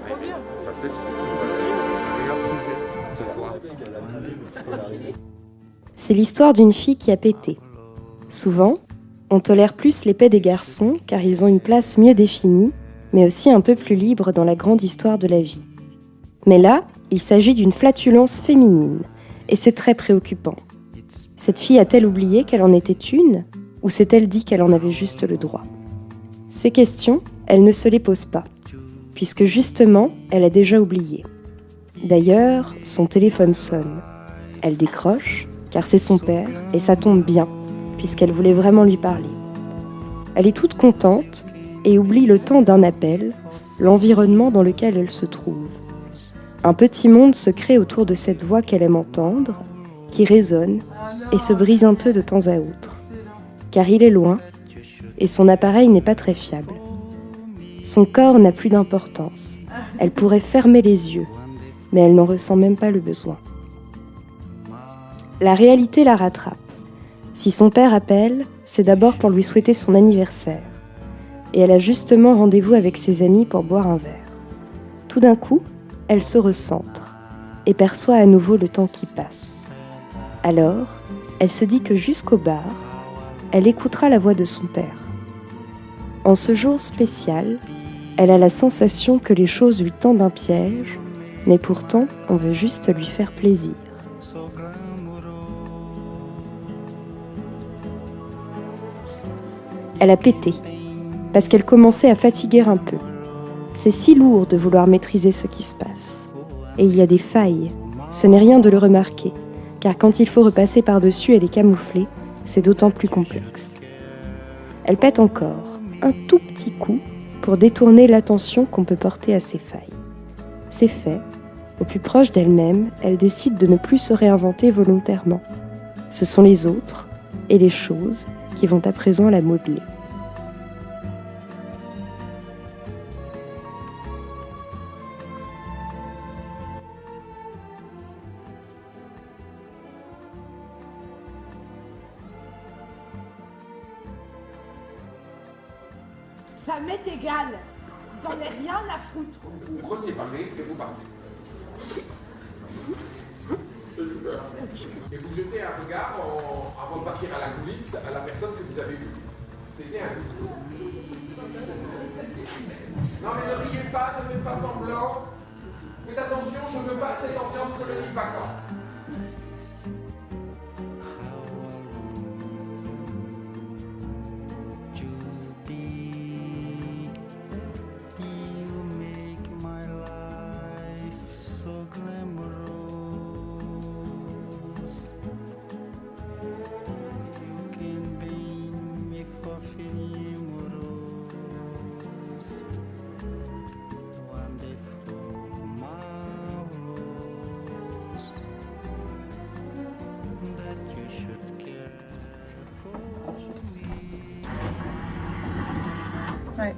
trop bien. Ça c'est sûr. Regarde sujet. C'est quoi? C'est l'histoire d'une fille qui a pété. Souvent, on tolère plus l'épée des garçons car ils ont une place mieux définie, mais aussi un peu plus libre dans la grande histoire de la vie. Mais là, il s'agit d'une flatulence féminine, et c'est très préoccupant. Cette fille a-t-elle oublié qu'elle en était une, ou s'est-elle dit qu'elle en avait juste le droit? Ces questions, elle ne se les pose pas, puisque justement, elle a déjà oublié. D'ailleurs, son téléphone sonne. Elle décroche, car c'est son père, et ça tombe bien, puisqu'elle voulait vraiment lui parler. Elle est toute contente, et oublie le temps d'un appel, l'environnement dans lequel elle se trouve. Un petit monde se crée autour de cette voix qu'elle aime entendre, qui résonne et se brise un peu de temps à autre. Car il est loin, et son appareil n'est pas très fiable. Son corps n'a plus d'importance. Elle pourrait fermer les yeux, mais elle n'en ressent même pas le besoin. La réalité la rattrape. Si son père appelle, c'est d'abord pour lui souhaiter son anniversaire. Et elle a justement rendez-vous avec ses amis pour boire un verre. Tout d'un coup, elle se recentre et perçoit à nouveau le temps qui passe. Alors, elle se dit que jusqu'au bar, elle écoutera la voix de son père. En ce jour spécial, elle a la sensation que les choses lui tendent un piège, mais pourtant, on veut juste lui faire plaisir. Elle a pété, parce qu'elle commençait à fatiguer un peu. C'est si lourd de vouloir maîtriser ce qui se passe. Et il y a des failles, ce n'est rien de le remarquer, car quand il faut repasser par-dessus et les camoufler, c'est d'autant plus complexe. Elle pète encore, un tout petit coup, pour détourner l'attention qu'on peut porter à ses failles. C'est fait, au plus proche d'elle-même, elle décide de ne plus se réinventer volontairement. Ce sont les autres et les choses qui vont à présent la modeler. Ça m'est égal. J'en ai rien à foutre. Vous vous reséparez et vous partez. Et vous jetez un regard avant de partir à la coulisse à la personne que vous avez vue. C'était un coup. Non mais ne riez pas, ne faites pas semblant. Faites attention, je ne veux pas cette ambiance colonie vacante. Ouais.